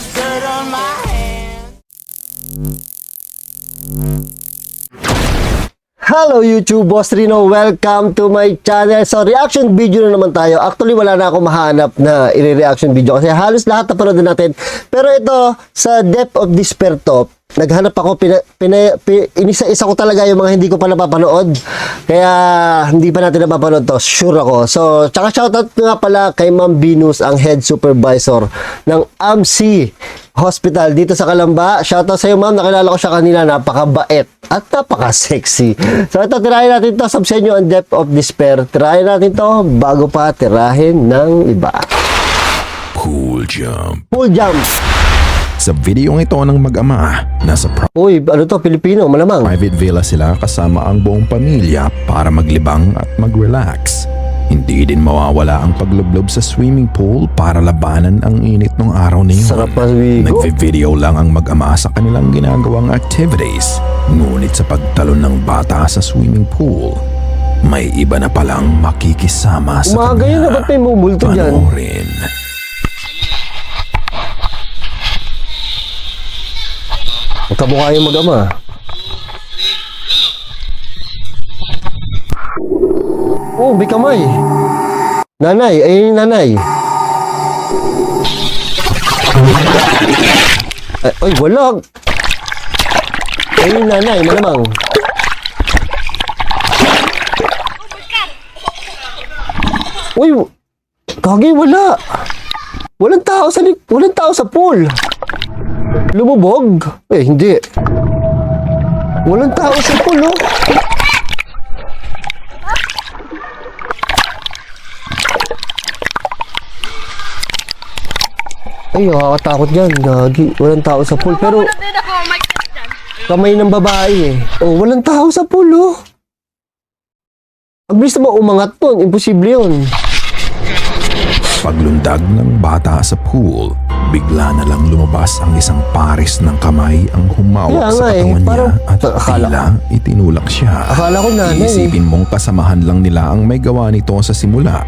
there's dirt on my hands. Hello YouTube, Boss Rino. Welcome to my channel. So reaction video na naman tayo. Actually wala na akong mahanap na i-reaction video kasi halos lahat napanood na natin. Pero ito, sa Depth of Despair to, naghanap ako, inisa-isa ko talaga yung mga hindi ko pa napapanood. Kaya hindi pa natin napapanood to, sure ako. So, tsaka shoutout nga pala kay Ma'am Venus, ang head supervisor ng AMC Hospital dito sa Calamba. Shoutout sa iyo, ma'am. Nakilala ko siya kanina. Napakabait at napaka-sexy. So, ito, tirahin natin to. Subsend nyo ang Depth of Despair. Tirahin natin to bago pa tirahin ng iba. Pool jump. Pool jump. Sa videong ito ng mag-ama, nasa Uy, ano to? Pilipino, malamang. private villa sila kasama ang buong pamilya para maglibang at mag-relax. Hindi din mawawala ang paglublob sa swimming pool para labanan ang init ng araw na yun. Sarap maswigo. Nagvi-video lang ang mag-ama sa kanilang ginagawang activities. Ngunit sa pagtalon ng bata sa swimming pool, may iba na palang makikisama sa Umaga yun na, ba't may mumulto dyan? Panoorin. Magkamukha yung mag-ama. Oh, may kamay. Nanay, ayun yung nanay. Ay, wala. Ayun yung nanay, malamang. Uy, kagi, wala. Walang tao sa pool. Lumubog? Eh, hindi. Walang tao sa pool, no? Ay, nakakatakot yan. Gagi. Walang tao sa pool. Pero, kamay ng babae eh. Oh, walang tao sa pool, oh. Ang bilis naman umangat nun. Imposible yun. Paglundag ng bata sa pool, bigla na lang lumabas ang isang pares ng kamay ang humawak sa katawan niya at tila itinulak siya. Akala ko nanay. Iisipin mong kasamahan lang nila ang may gawa nito sa simula.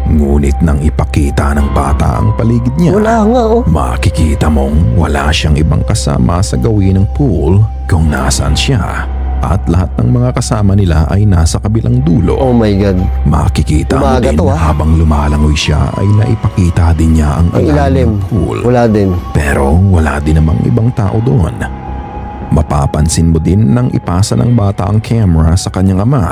Ngunit nang ipakita ng bata ang paligid niya, Wala nga, oh. makikita mong wala siyang ibang kasama sa gawin ng pool kung nasaan siya. At lahat ng mga kasama nila ay nasa kabilang dulo. Oh my God. Makikita mo Umaga din to, habang lumalangoy siya ay naipakita din niya ang Ang ilalim. ng pool. Wala din. Pero wala din namang ibang tao doon. Mapapansin mo din nang ipasa ng bata ang camera sa kanyang ama.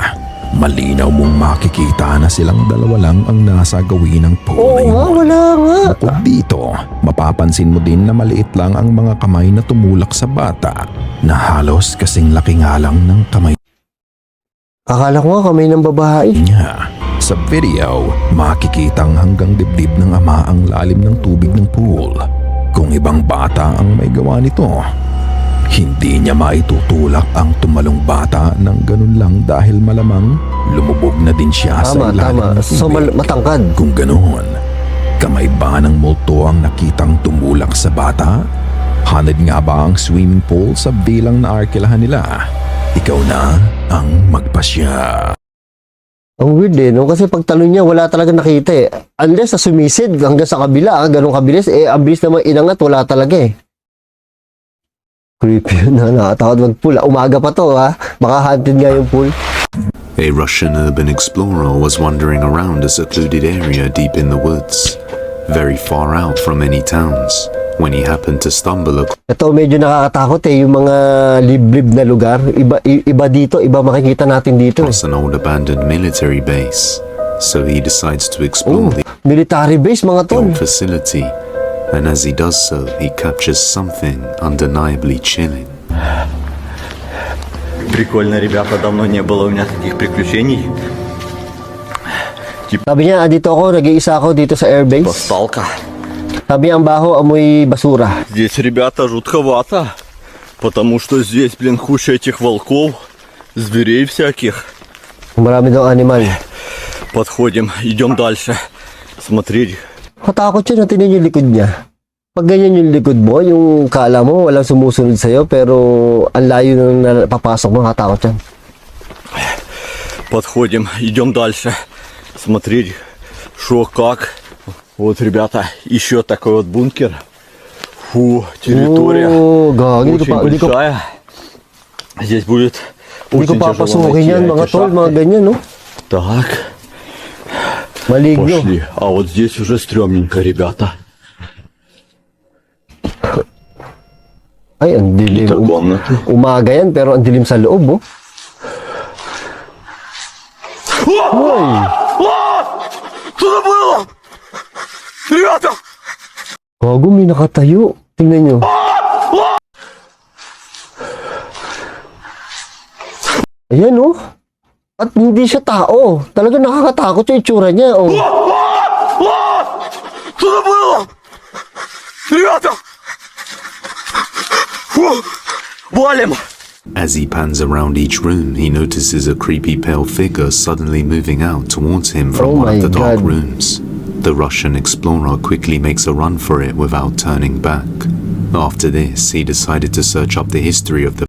Malinaw mong makikita na silang dalawa lang ang nasa gawin ng pool Oo na yun. nga, wala nga. Bukod dito, mapapansin mo din na maliit lang ang mga kamay na tumulak sa bata na halos kasing laki nga lang ng kamay Akala ko nga kamay ng babae. niya. Sa video, makikitang hanggang dibdib ng ama ang lalim ng tubig ng pool. Kung ibang bata ang may gawa nito, hindi niya maitutulak ang tumalong bata ng ganun lang dahil malamang lumubog na din siya sa Tama, ilalim tama. ng So, tubig. matangkad. Kung ganoon, kamay ba ng multo ang nakitang tumulak sa bata? Hanad nga ba ang swimming pool sa bilang na arkilahan nila? Ikaw na ang magpasya. Ang weird eh, no? Kasi pag talon niya, wala talaga nakita eh. Unless sa sumisid hanggang sa kabila, ganun kabilis, eh, ang bilis naman inangat, wala talaga eh. Creepy yun na, nakatakot mag-pool. Umaga pa to, ha? Baka haunted nga yung pool. A Russian urban explorer was wandering around a secluded area deep in the woods, very far out from any towns, when he happened to stumble Ito medyo nakakatakot eh, yung mga liblib na lugar. Iba dito, iba makikita natin dito eh. across an old abandoned military base. So he decides to explore the Military base mga tol. old facility, and as he does so, he captures something undeniably chilling. Прикольно, ребята, давно не было у меня таких приключений. Sabi niya, dito ako, nag-iisa ako dito sa airbase. Посталка. Sabi niya, ang baho, amoy basura. Здесь, ребята, жутковато. Потому что здесь, блин, куча этих волков, зверей всяких. Marami daw animal. Подходим, идем дальше. Смотреть. Katakot yun, tingnan yung likod niya. Pag ganyan yung likod mo, yung kala mo, walang sumusunod sa'yo, pero ang layo nang napapasok mo, katakot yan. Подходим, идем дальше. Смотреть, что как. Вот, ребята, еще такой вот бункер. Фу, территория gagi, очень большая. Здесь будет hindi ko очень тяжело papasukin найти yan, mga эти tol, mga шахты. ganyan, no? Так, Maligno. пошли. А вот здесь уже стрёмненько, ребята. Ay, ang dilim. Какие-то комнаты. Umaga yan, pero ang dilim sa loob, oh. Uy! Что-то было! Ребята! Gago, may nakatayo. Tingnan nyo. Ayan, oh. At hindi siya tao. Talaga nakakatakot yung itsura niya, oh. Что-то было! Ребята! Фу! Валим! As he pans around each room, he notices a creepy pale figure suddenly moving out towards him from Oh one my of the dark God. rooms. The Russian explorer quickly makes a run for it without turning back. After this, he decided to search up the history of the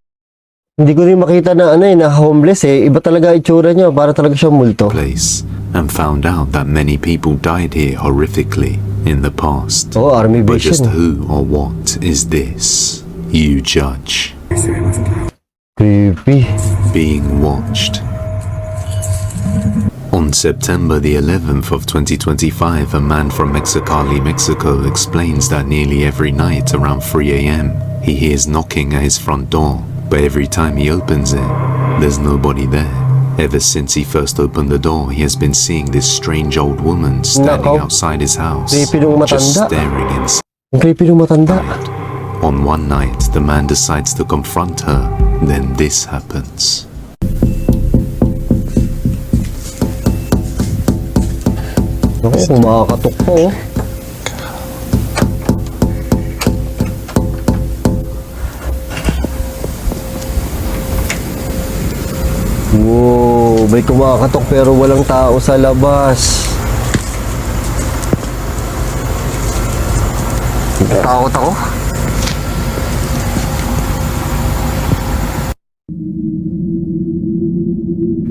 Hindi ko rin makita na na homeless eh. Iba talaga itsura niya. Para talaga siyang multo. place and found out that many people died here horrifically in the past. Oh, army But base just yun. who or what is this? You judge. Creepy. Being watched. On September the 11th of 2025, a man from Mexicali, Mexico explains that nearly every night around 3 a.m. he hears knocking at his front door, but every time he opens it, there's nobody there. Ever since he first opened the door, he has been seeing this strange old woman standing Nako. outside his house, Creepy nung just matanda. staring inside. Ang creepy nung matanda. On one night, the man decides to confront her. Then this happens. Ako, kumakatok po, oh. Wow, may kumakatok pero walang tao sa labas. Takot ako.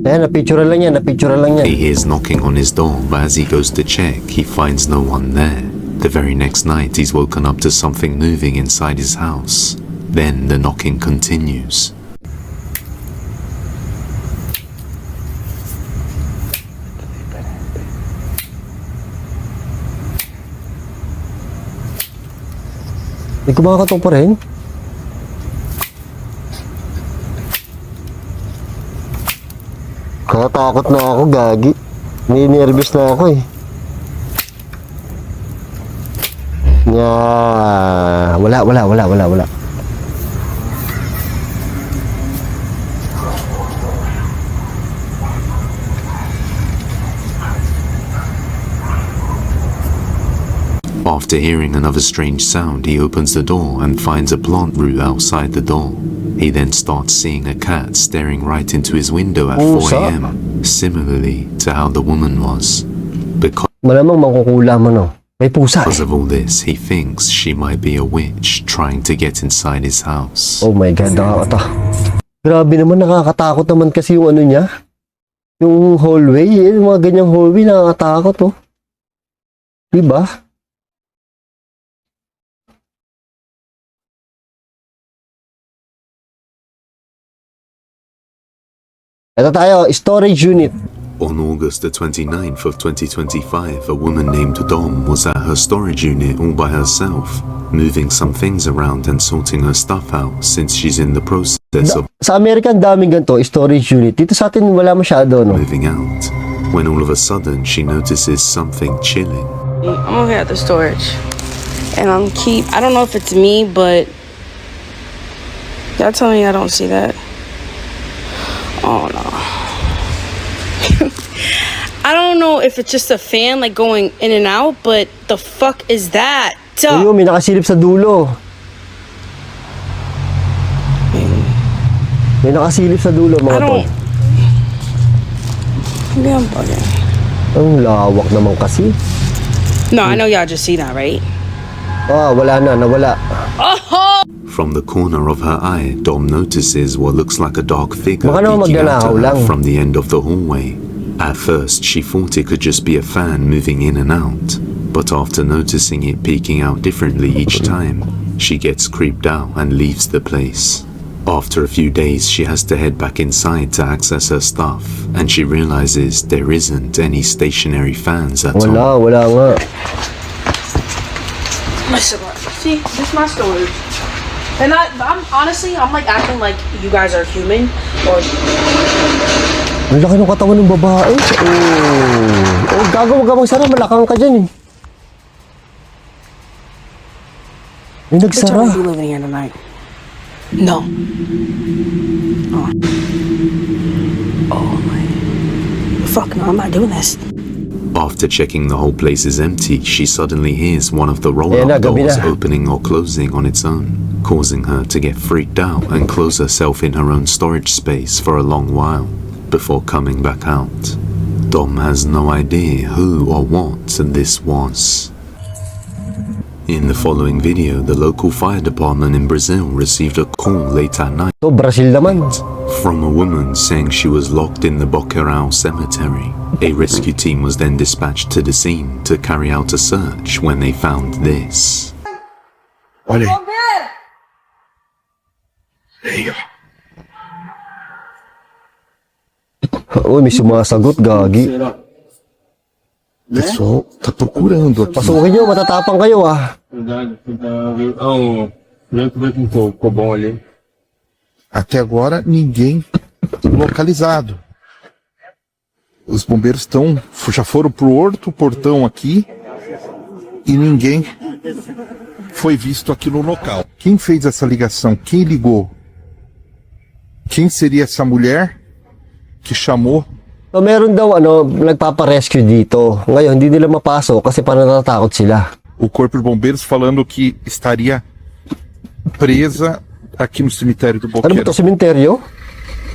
Ayan, napicture lang yan, napicture lang yan. He hears knocking on his door, but as he goes to check, he finds no one there. The very next night, he's woken up to something moving inside his house. Then the knocking continues. May kumakatok pa rin. Nakatakot na ako, gagi. Ninervous na ako eh. Wala. After hearing another strange sound, he opens the door and finds a plant root outside the door. He then starts seeing a cat staring right into his window at 4 a.m., similarly to how the woman was. Because Malamang mangkukula mo, no? May pusa eh. of all this, he thinks she might be a witch trying to get inside his house. Oh my God, nakakatakot. Grabe naman, nakakatakot naman kasi yung ano niya. Yung hallway, yung mga ganyang hallway, nakakatakot, oh. Diba? Ito tayo, storage unit. On August the 29th of 2025, a woman named Dom was at her storage unit all by herself, moving some things around and sorting her stuff out since she's in the process of Sa Amerika, ang daming ganito, storage unit. Dito sa atin, wala masyado, no? moving out, when all of a sudden she notices something chilling. I'm over here at the storage, and I don't know if it's me, but y'all tell me I don't see that. Oh no. I don't know if it's just a fan like going in and out, but the fuck is that? Ayun, may nakasilip sa dulo. May nakasilip sa dulo, I mga tol. don't. Maybe I'm bugging. Ang lawak naman kasi. No, I know y'all just see that, right? Ah, wala na, nawala. From the corner of her eye, Dom notices what looks like a dark figure Baka naman peeking out magnanakaw at her lang. from the end of the hallway. At first, she thought it could just be a fan moving in and out, but after noticing it peeking out differently each time, She gets creeped out and leaves the place. After a few days, she has to head back inside to access her stuff, and she realizes there isn't any stationary fans at all. Wala nga. See, this is my storage. And I'm honestly, I'm like acting like you guys are human or. Ang laki ng katawan ng babae. Gago, wag ka magsara. Malakang ka dyan eh. May nagsara. You living here tonight? No. Oh my. Fuck no, I'm not doing this. After checking the whole place is empty, she suddenly hears one of the roll-up doors opening or closing on its own, causing her to get freaked out and close herself in her own storage space for a long while before coming back out. Dom has no idea who or what this was. In the following video, the local fire department in Brazil received a call late at night Brazil naman. from a woman saying she was locked in the Bacurau cemetery. A rescue team was then dispatched to the scene to carry out a search when they found this. Olha aí. Uy, may sumasagot, gagi. Pessoal, tá procurando aqui. Pasukin nyo, matatapang kayo ah. Até agora, ninguém localizado. Os bombeiros já foram pro outro portão aqui e ninguém foi visto aqui no local. Quem fez essa ligação? Quem ligou? Quem seria essa mulher que chamou? So, meron daw nagpaparescue dito. Ngayon, hindi nila mapasok kasi parang natatakot sila. O Corpo de Bombeiros falando que estaria presa aqui no cemitério do Ano ba Boqueiro. ito, sementeryo?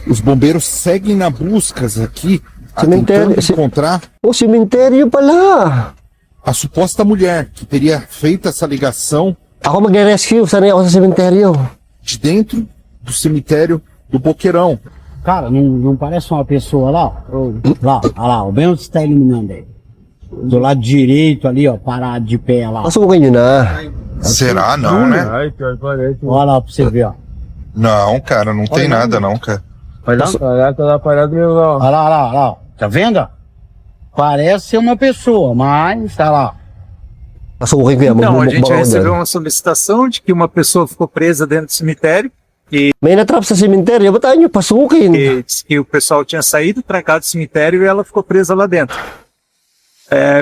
Os bombeiros seguem na buscas aqui, Cemitério, tentando encontrar sementeryo pala. a suposta mulher que teria feito essa ligação Ako magre-rescue, sanay ako sa sementeryo. de dentro do cemitério do Boqueirão. Cara, não parece uma pessoa lá? Lá, olha lá, bem onde você tá iluminando aí. Do lado direito ali, ó, parado de pé lá. Pasukin nyo na. Será? Não, né? Olha lá pra você ver, ó. Não, cara, não tem nada não, cara. Olha lá, ó. Tá vendo? Ó? Parece ser uma pessoa, mas tá lá. Pasukin ko yan, Então, a gente magbubukbang ako recebeu dyan. uma solicitação de que uma pessoa ficou presa dentro do cemitério May natrap sa sementeryo, ba't tayo nyo pasukin? e disse que o pessoal tinha saído, trancado do cemitério e ela ficou presa lá dentro.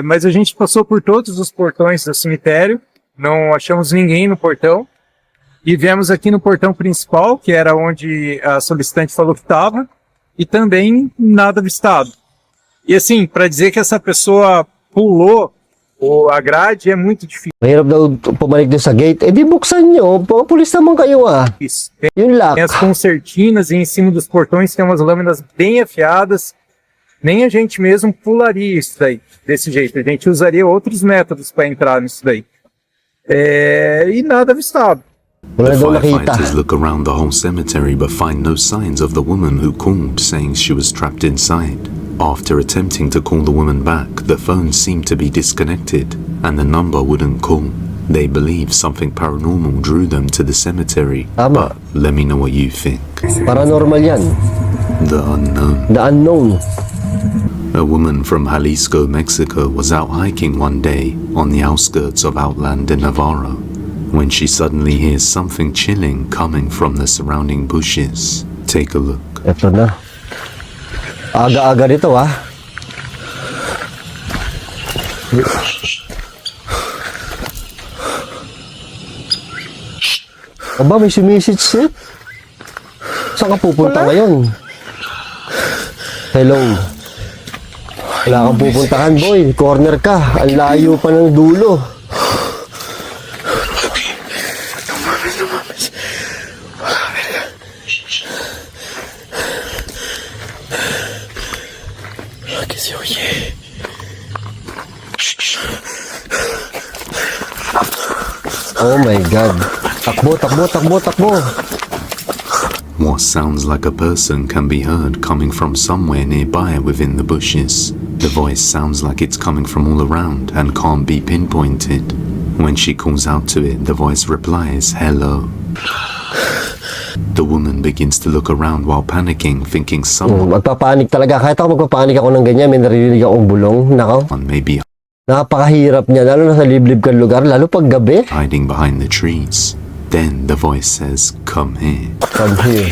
Mas a gente passou por todos os portões do cemitério, não achamos ninguém no portão e viemos aqui no portão principal, que era onde a solicitante falou que estava, e também nada avistado. E assim, para dizer que essa pessoa pulou a grade é muito difícil. Mahirap daw pumalik doon sa gate. Eh di buksan nyo, pulis naman kayo ah. Yun lang. Tem as concertinas e em cima dos portões tem umas lâminas bem afiadas. Nem a gente mesmo pularia isso daí, desse jeito. A gente usaria outros métodos para entrar nisso daí. E nada avistado. Wala The daw nakita. firefighters look around the whole cemetery but find no signs of the woman who called saying she was trapped inside. After attempting to call the woman back, the phone seemed to be disconnected and the number wouldn't call. They believe something paranormal drew them to the cemetery. Tama. But let me know what you think. Paranormal yan. The unknown. The unknown. A woman from Jalisco, Mexico was out hiking one day on the outskirts of Outland in Navarro when she suddenly hears something chilling coming from the surrounding bushes. Take a look. Ito na. Aga-aga dito ah. Aba, may sumisit siya. Saan ka pupunta ngayon? Hello. Wala kang pupuntahan, boy. Corner ka. Ang layo pa ng dulo. Oh my God. Takbo, takbo, takbo, takbo. What sounds like a person can be heard coming from somewhere nearby within the bushes. The voice sounds like it's coming from all around and can't be pinpointed. When she calls out to it, the voice replies, "Hello." The woman begins to look around while panicking, thinking someone Magpapanik talaga. Kahit ako magpapanik ako ng ganyan, may naririnig akong bulong. Nako, may be napakahirap niya. Lalo na sa liblib kang lugar. Lalo pag gabi. hiding behind the trees. Then the voice says, "Come here." Come here.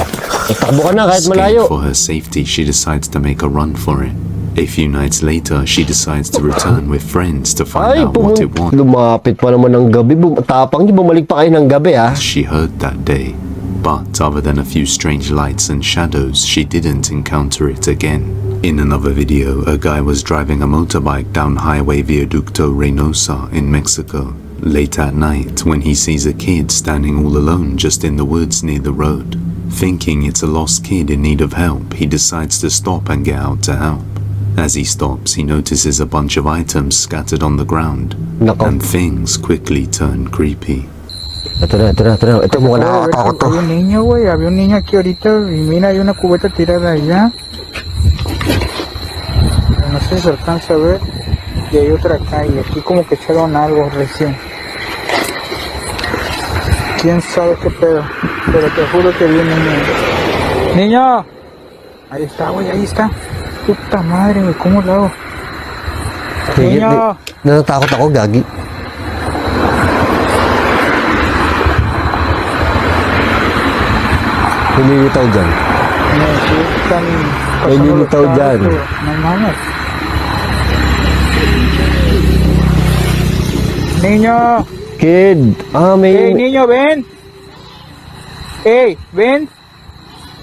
Takbo ka na kahit Scared malayo. for her safety, she decides to make a run for it. A few nights later, she decides to return with friends to find Ay, out what it was lumapit pa naman ng gabi. Tapang niyo, bumalik pa kayo ng gabi, ha? she heard that day. But other than a few strange lights and shadows, she didn't encounter it again. In another video, a guy was driving a motorbike down Highway Viaducto Reynosa in Mexico. Late at night, when he sees a kid standing all alone just in the woods near the road. Thinking it's a lost kid in need of help, he decides to stop and get out to help. As he stops, he notices a bunch of items scattered on the ground, Nako. and things quickly turn creepy. Ito na. Ito mukha nakakatakot to. Había un niño, güey, había un niño aquí ahorita y mira, hay una cubeta tirada allá. No sé si se alcanza a ver. Y hay otra acá y aquí como que echaron algo recién. Quién sabe qué pedo, pero te juro que vi un niño. ¡Niño! Ahí está, güey, ahí está. Puta madre, güey, ¿cómo lo hago? Niño! Natatakot ako, gagi. Nililitaw dyan. Necesitan May lilitaw dyan. No mames. Niño, Kid. May hey niño, ven. Hey, ven,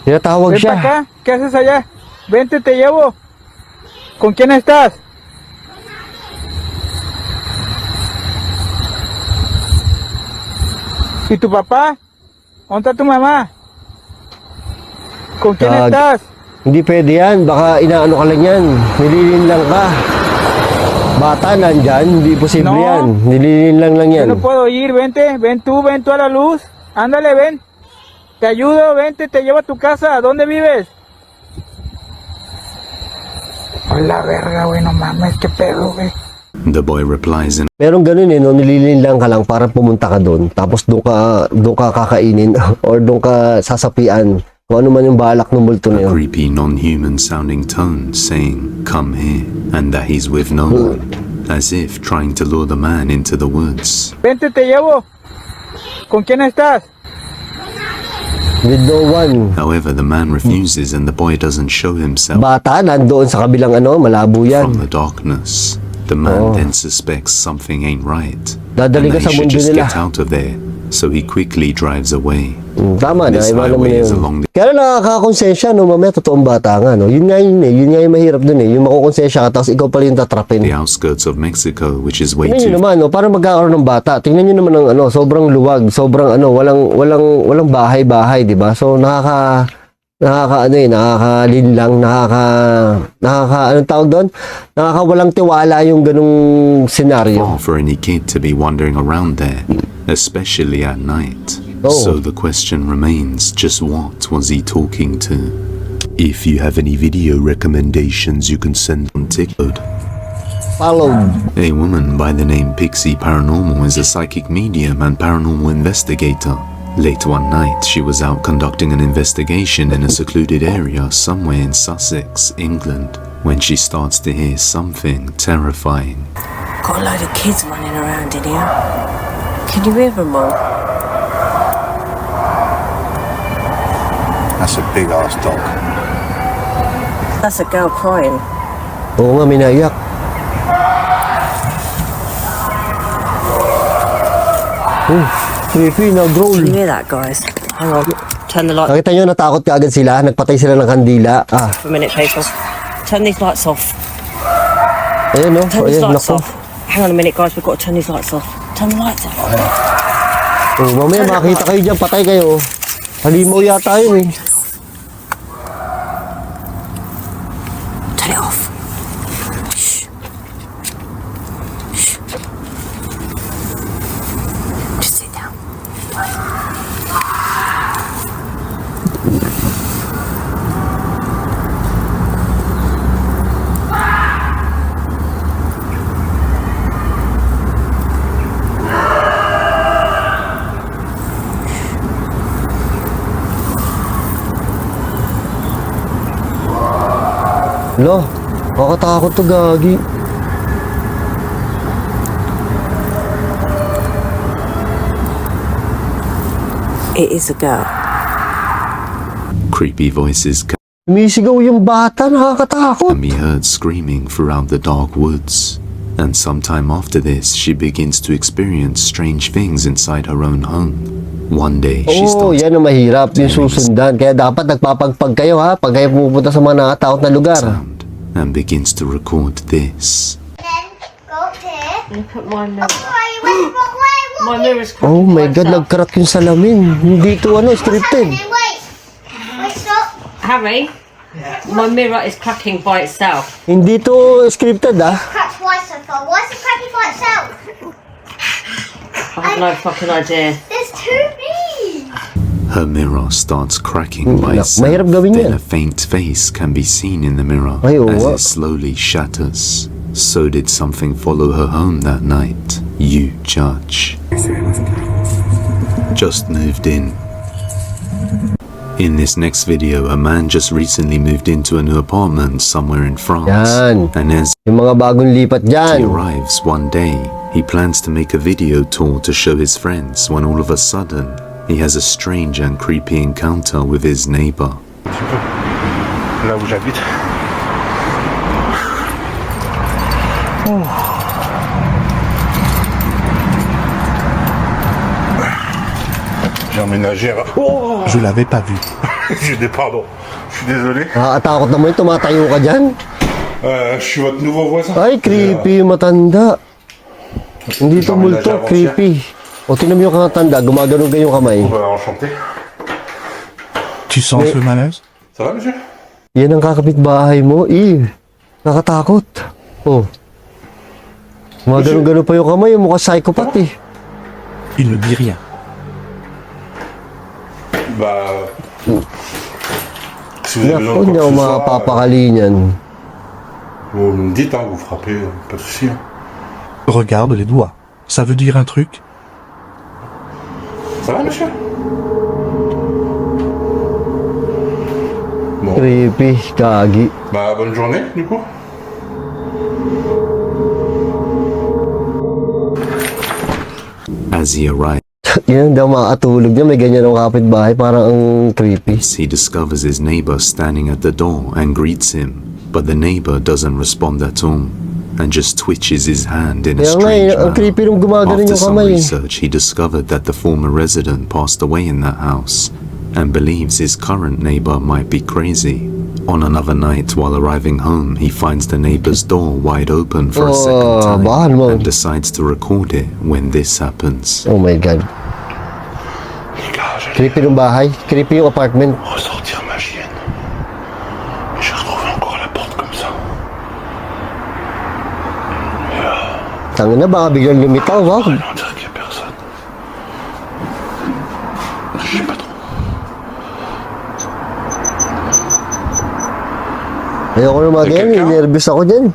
tinatawag ven siya. para acá. ¿Qué haces allá? Vente, te llevo. ¿Con quién estás? ¿Y tu papá? ¿Dónde está tu mamá? ¿Con quién estás? Hindi pwede yan. Baka inaano ka lang yan. Nililin lang ka. Bata nandyan. Hindi posible No. yan. Nililin lang yan. Yo no puedo ir, vente, ven tú a la luz. Ándale, ven. Te ayudo, vente, te llevo a tu casa. ¿Dónde vives? A la verga, güey, no mames, qué pedo, güey. The boy replies in Merong ganun no, nililin lang ka lang para pumunta ka doon. Tapos doon ka kakainin or doon ka sasapian. Kung ano man yung balak ng multo na a yun. creepy, non-human sounding tone saying, "Come here," and that he's with no one, as if trying to lure the man into the woods. Vente, te llevo. ¿Con quién estás? With no one. However, the man refuses and the boy doesn't show himself Bata, nandoon sa kabilang malabo yan. from the darkness. The man then suspects something ain't right Dadali and ka that sa he should mundo just nila. get out of there, so he quickly drives away. Tama na, This iba naman highway is yun. along the Kaya nakakakonsensya, no, mamaya totoong bata nga, no. Yun nga yung mahirap dun yung makukonsensya ka, tapos ikaw pala yung tatrapin. outskirts of Mexico, which is way Tingnan nyo too naman, no, para magkakaroon ng bata. Tingnan nyo naman ng sobrang luwag, sobrang walang bahay-bahay, di ba? So nakakalinlang, anong tawag doon? Nakakawalang tiwala yung ganung senaryo. far for any kid to be wandering around there, especially at night. Oh. So the question remains, just what was he talking to? If you have any video recommendations, you can send on TikTok. Follow. A woman by the name Pixie Paranormal is a psychic medium and paranormal investigator. Late one night, she was out conducting an investigation in a secluded area somewhere in Sussex, England, when she starts to hear something terrifying. Got a load of kids running around in here. Can you hear them all? That's a big ass dog. That's a girl crying. Oo nga, may naiyak. Creepy na, bro. Can you hear that, guys? Hang on. Turn the light Nakita nyo, natakot ka agad sila. Nagpatay sila ng kandila. for a minute, people. Turn these lights off. Ayun, no? Turn these Ayun, lights naku. off. Hang on a minute, guys. We've got to turn these lights off. Turn the lights off. Mamaya makita kayo dyan, patay kayo. Halimaw yata yun, Turn it off. Shh. Shh. Just sit down. Lo, kakatakot to, gagi. It is a girl. Creepy voices Umisigaw yung bata, nakakatakot. can be heard screaming throughout the dark woods. And sometime after this, she begins to experience strange things inside her own home. One day, she Oh, starts yan ang mahirap, yung susundan. Kaya dapat nagpapagpag kayo, ha, pag kayo pupunta sa mga nakatakot na lugar. sound and begins to record this. Look at my mirror. My mirror's cracking Oh my by God, itself. nag-crack yung salamin. Hindi to scripted. Harry, my mirror is cracking by itself. Hindi to scripted, ah. Cracked twice so far. Why is it cracking by itself? I have no fucking idea. There's two bees. Her mirror starts cracking by Mahirap itself. gawin Then yan. a faint face can be seen in the mirror Ay, oo as nga. it slowly shatters. So did something follow her home that night? You judge. Just moved in. In this next video, a man just recently moved into a new apartment somewhere in France. Yan. And as Yung mga bagong lipat he dyan. arrives one day, he plans to make a video tour to show his friends when all of a sudden, he has a strange and creepy encounter with his neighbor. Là où j'habite. J'ai emménagé à... Oh, Je l'avais pas vu. j'ai des pardons. Je suis désolé. Nakakatakot naman yung tumatayo ka dyan. Je suis votre nouveau voisin. Ay, creepy yung matanda. Hindi to multo, creepy. O, tinan mo yung katanda, gumaganon yung kamay. Enchanté. Tu sens ce malaise? Ça va, monsieur? Yan ang kakapitbahay mo, Nakatakot. Oh. Gumaganon pa yung kamay, mukha psychopath eh. Il ne dit rien. Bah... Si vous avez besoin Naku, de hindi quoi ako que ce soit, makapapakali niyan. vous me dites, hein, vous frappez, pas de soucis. Hein. Regarde les doigts. Ça veut dire un truc? Ça va, monsieur? Bon, Creepy, gagi. bah bonne journée, du coup. As he arrives, Yan, daw makatulog niya, may ganyan ang kapitbahay, parang ang creepy. he discovers his neighbor standing at the door and greets him, but the neighbor doesn't respond at all and just twitches his hand in a Kaya nga, strange ang creepy nung gumaganon After yung some kamay. research, he discovered that the former resident passed away in that house and believes his current neighbor might be crazy. On another night, while arriving home, he finds the neighbor's door wide open for a second time bahan mo. and decides to record it when this happens. Oh my God. Les gars, j'allais Creepy yung bahay, creepy yung apartment. ressortir ma chienne. Et j'ai retrouvé encore la porte comme ça. Tangin na, baka biglang lumitaw, ha? On dirait qu'il y a personne. Je sais pas trop. Ayoko na mag-yan, quelqu'un? nervous ako dyan.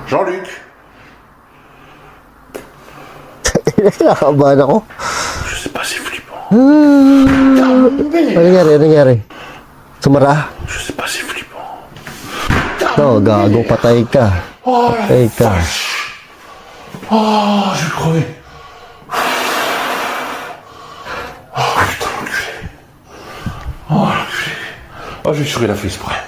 Jean-Luc, Nakakabahan ako. je sais pas si flippant. Ano nangyari? Ano nangyari? Sumara? Je sais pas si flippant. No, gago, patay ka. Oh, Patay ka. oh, je vais crever. Oh putain, l'enculé. Oh l'enculé. Oh, je vais sur la face près.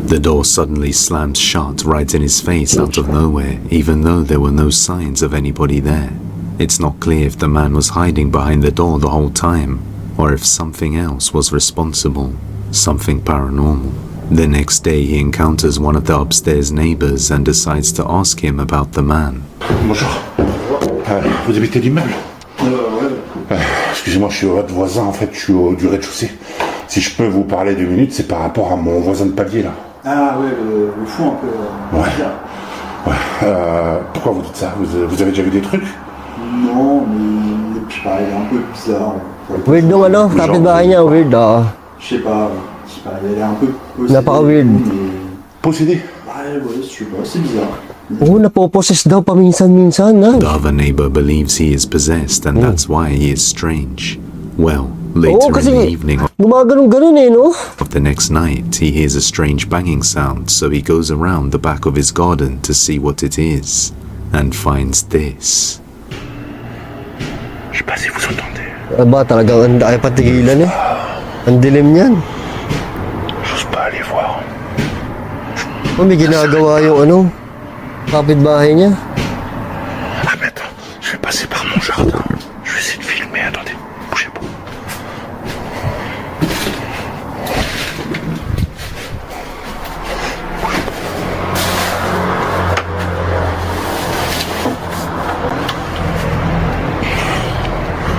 The door suddenly slams shut right in his face out of nowhere, even though there were no signs of anybody there. It's not clear if the man was hiding behind the door the whole time, or if something else was responsible, something paranormal. The next day he encounters one of the upstairs neighbors and decides to ask him about the man. Bonjour. Vous habitez l'immeuble? Excusez-moi, je suis votre voisin, en fait, je suis du rez-de-chaussée. Si je peux vous parler 2 minutes, c'est par rapport à mon voisin de palier, là. Ah ouais, le fou un peu. Ouais. Ouais. Pourquoi vous dites ça? Vous avez déjà vu des trucs? Non, mais puis pareil, un peu bizarre. Weird nung ano, kapitbahay niya, weird, Je sais pas, elle est un peu possédée. Napaka-weird. Possédé? Ouais, je sais pas, c'est bizarre. Oo, napoposes daw paminsan-minsan, ha? The other neighbor believes he is possessed and that's why he is strange. Well, Later kasi in the evening gumaganon-ganon eh, no? of the next night, he hears a strange banging sound, so he goes around the back of his garden to see what it is, and finds this. Je sais pas si vous entendez. Aba, talagang ay patigilan eh. Ang dilim niyan. J'ose pas aller voir. Oh, may ginagawa yung ano, kapitbahay niya. Ah mais attends, je vais passer par mon jardin. Je vais essayer de filmer, attendez, bougez pas.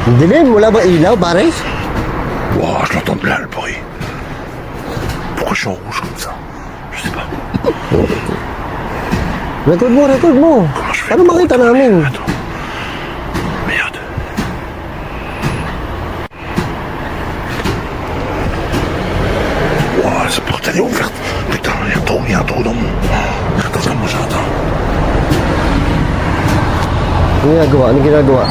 Ang dilim, wala ba ilaw, pare? Wow, je l'entends bien le bruit. Pourquoi je suis en rouge comme ça? Je sais pas. Record mo. Ano makita namin? Attends. Merde. Wow, cette porte elle est ouverte. Putain, il y a un trou dans mon jardin. Ano ginagawa?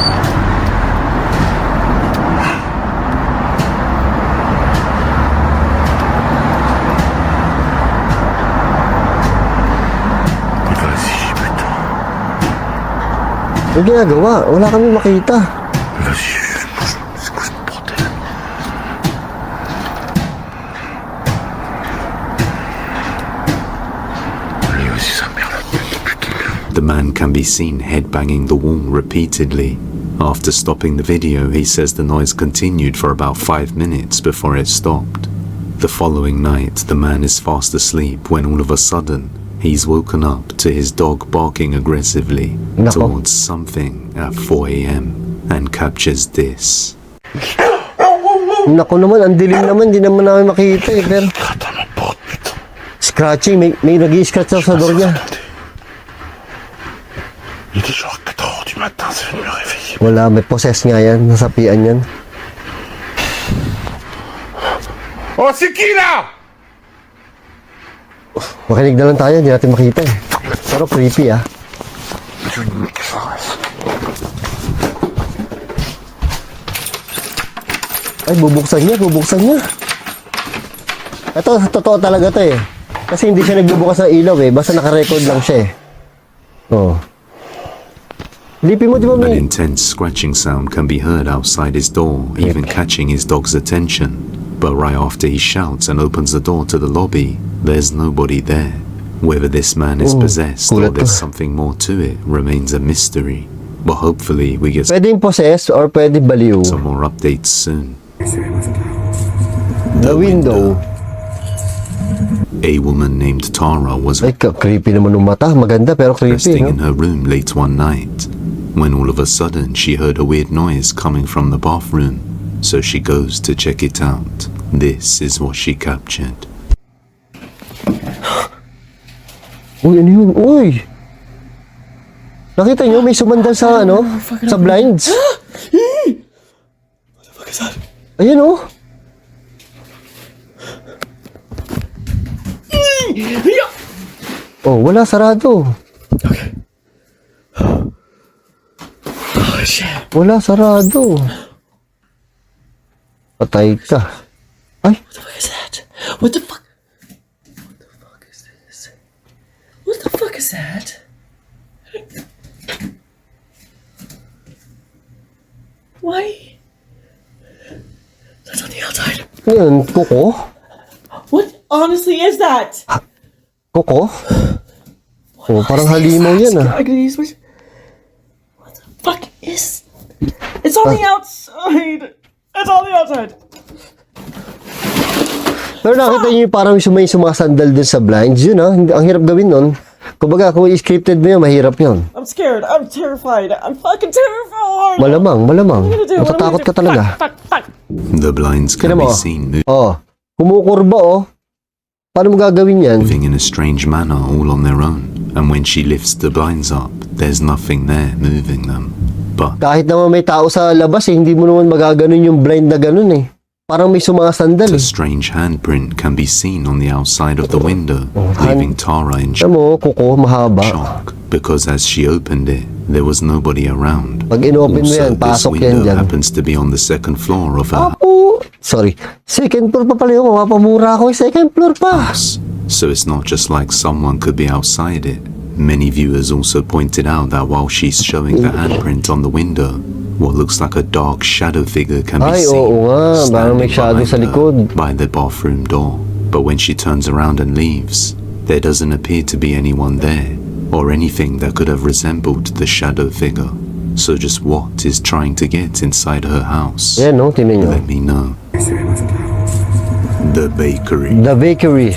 Ano ginagawa? Wala kami makita. The man can be seen headbanging the wall repeatedly. After stopping the video, he says the noise continued for about 5 minutes before it stopped. The following night, the man is fast asleep when all of a sudden, he's woken up to his dog barking aggressively towards something at 4 a.m. and captures this. Naku naman, ang dilim naman, di naman namin makita eh, pero... Scratching, may nag-i-scratch sa door niya. Il était genre 4 heures du matin, c'est venu me réveiller. Wala, may possess nga yan, nasapian yan. Oh, c'est qui là? Makinig na lang tayo, hindi natin makita eh. Pero creepy ah. Ay, bubuksan niya. Ito, totoo talaga to eh. Kasi hindi siya nagbubukas ng ilaw eh. Basta nakarecord lang siya eh. Oh. Lipin mo, di ba An may... intense scratching sound can be heard outside his door, even catching his dog's attention. But right after he shouts and opens the door to the lobby, there's nobody there. Whether this man is possessed or there's something more to it remains a mystery. But hopefully we get Pwedeng possess or pwede baliw. some more updates soon. The window. A woman named Tara was Ay, creepy naman ng mata. Maganda pero creepy, resting no? in her room late one night when all of a sudden she heard a weird noise coming from the bathroom. So she goes to check it out. This is what she captured. Uy, ano yun? Uy! Nakita nyo, may sumandal sa ano? Sa blinds. What the fuck is that? Ayan oh. Oh, wala, sarado. Okay. Oh shit. Wala, sarado. Patay ka. Ay, What the fuck is that? What the fuck? What the fuck is this? What the fuck is that? Why? That's on the outside. ngayon, kuko? What honestly is that? Kuko? Oh, parang halimaw yan ah. I can use my... What the fuck is... It's on the outside! It's on the outside! Pero nakita nyo yung parang may sumasandal dun sa blinds. Yun ah, ang hirap gawin nun. Kumbaga, kung i-scripted mo yun, mahirap yun. I'm scared. I'm terrified. I'm fucking terrified! Malamang. What am I gonna do? Matatakot ka talaga. Fuck. The blinds can Tignan be mo. seen Oh, kumukurba oh. Paano mo gagawin yan? moving in a strange manner all on their own. And when she lifts the blinds up, there's nothing there moving them. But Kahit naman may tao sa labas eh, hindi mo naman magaganon yung blind na ganun eh. Parang may sumasandal a eh. strange handprint can be seen on the outside of the window, leaving Tara in Alam mo, kuko, mahaba. shock because as she opened it, there was nobody around. Pag inopen mo Also, yan, this pasok yan window dyan. happens to be on the second floor of her Apo! Sorry. Second floor pa pala yung mapamura ako. Second floor pa. So it's not just like someone could be outside it. Many viewers also pointed out that while she's showing the handprint on the window, what looks like a dark shadow figure can be seen standing behind her by the bathroom door. But when she turns around and leaves, there doesn't appear to be anyone there or anything that could have resembled the shadow figure. So just what is trying to get inside her house? Yeah, no, tingnan nyo. Let me know. The bakery. The bakery.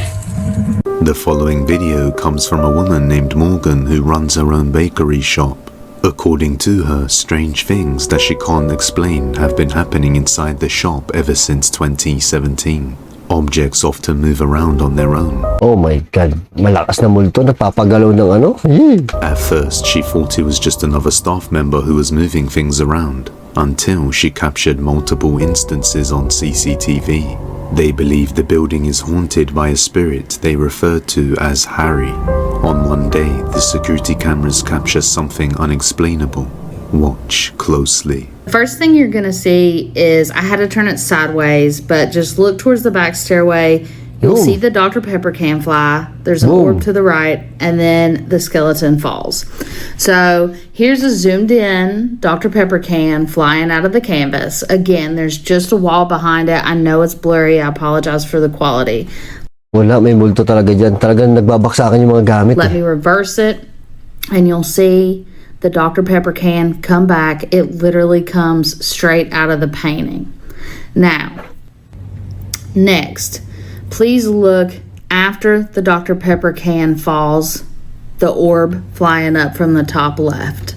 The following video comes from a woman named Morgan who runs her own bakery shop. According to her, strange things that she can't explain have been happening inside the shop ever since 2017. Objects often move around on their own. Oh my God. Malakas na multo. Nagpapagalaw ng ano? Yeah. At first, she thought it was just another staff member who was moving things around, until she captured multiple instances on CCTV. They believe the building is haunted by a spirit they refer to as Harry. On one day, the security cameras capture something unexplainable. Watch closely. First thing you're gonna see is I had to turn it sideways, but just look towards the back stairway. You'll see the Dr. Pepper can fly. There's an orb to the right, and then the skeleton falls. So here's a zoomed in Dr. Pepper can flying out of the canvas. Again, there's just a wall behind it. I know it's blurry. I apologize for the quality. Wala, may multo talaga dyan. Talagang nagbabaksakan yung mga gamit. Let me reverse it, and you'll see the Dr. Pepper can come back. It literally comes straight out of the painting. Now, next, please look after the Dr. Pepper can falls, the orb flying up from the top left.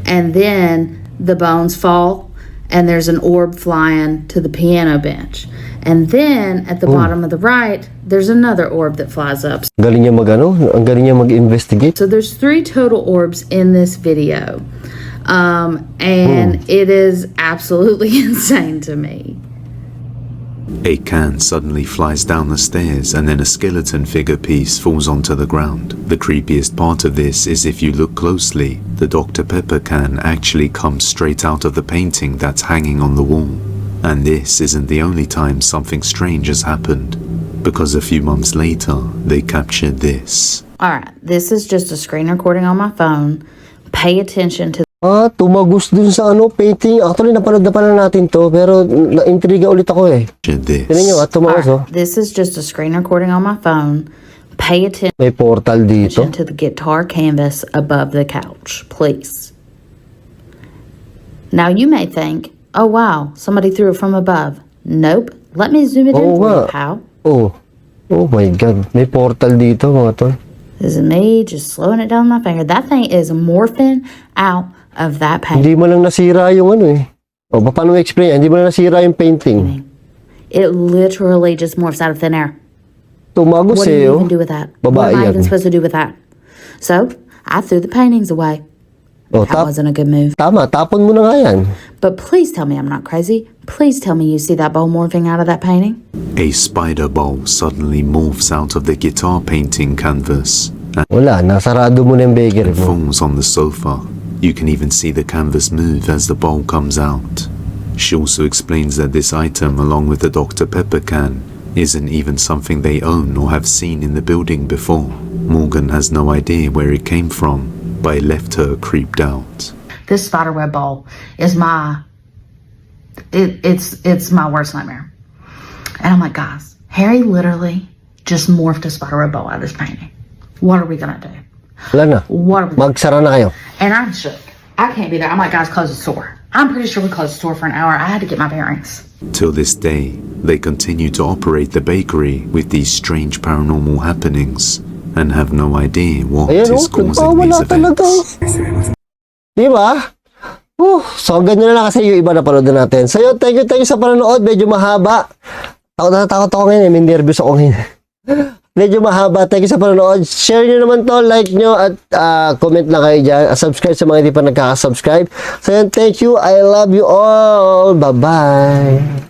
And then the bones fall, and there's an orb flying to the piano bench. And then at the bottom of the right, there's another orb that flies up. Galing niya ang galing niya mag-investigate. So there's 3 total orbs in this video. And it is absolutely insane to me. A can suddenly flies down the stairs and then a skeleton figure piece falls onto the ground. The creepiest part of this is if you look closely, the Dr. Pepper can actually comes straight out of the painting that's hanging on the wall. And this isn't the only time something strange has happened, because a few months later, they captured this. Alright, this is just a screen recording on my phone. Pay attention to tumagos dun sa painting. Actually, napanood na pala natin to, pero na-intriga ulit ako eh. Tignan nyo, tumagos This is just a screen recording on my phone. Pay attention. May portal dito. To the guitar canvas above the couch, please. Now you may think, oh wow, somebody threw it from above. Nope. Let me zoom it in for you, pal. Oh my God. May portal dito, mga tol. This is me just slowing it down with my finger. That thing is morphing out of that painting. Hindi mo lang nasira yung paano mo explain? Hindi mo lang nasira yung painting. It literally just morphs out of thin air. Tumagos What do you even do with that? What am I even supposed to do with that? So, I threw the paintings away. That wasn't a good move. Tama, tapon mo na nga yan. But please tell me I'm not crazy. Please tell me you see that bowl morphing out of that painting. A spider bowl suddenly morphs out of the guitar painting canvas and nasarado mo na yung bakery mo. falls on the sofa. You can even see the canvas move as the bowl comes out. She also explains that this item, along with the Dr. Pepper can, isn't even something they own or have seen in the building before. Morgan has no idea where it came from, but it left her creeped out. This spiderweb bowl is it's my worst nightmare. And I'm like, guys, Harry literally just morphed a spiderweb bowl out of this painting. What are we gonna do? Wala na. Magsara na kayo. And I'm shook. I can't be there. I'm like, guys, close the store. I'm pretty sure we closed the store for an hour. I had to get my bearings. Till this day, they continue to operate the bakery with these strange paranormal happenings and have no idea what is causing these events. Diba? So ganyan na lang kasi yung iba na panood natin. So yun, thank you sa panonood. Medyo mahaba. Takot ako ngayon may nervous ako ngayon. Medyo mahaba. Thank you sa panonood. Share nyo naman to, like nyo, at comment lang kayo dyan. Subscribe sa mga hindi pa nagkaka-subscribe. So yun, thank you. I love you all. Bye-bye.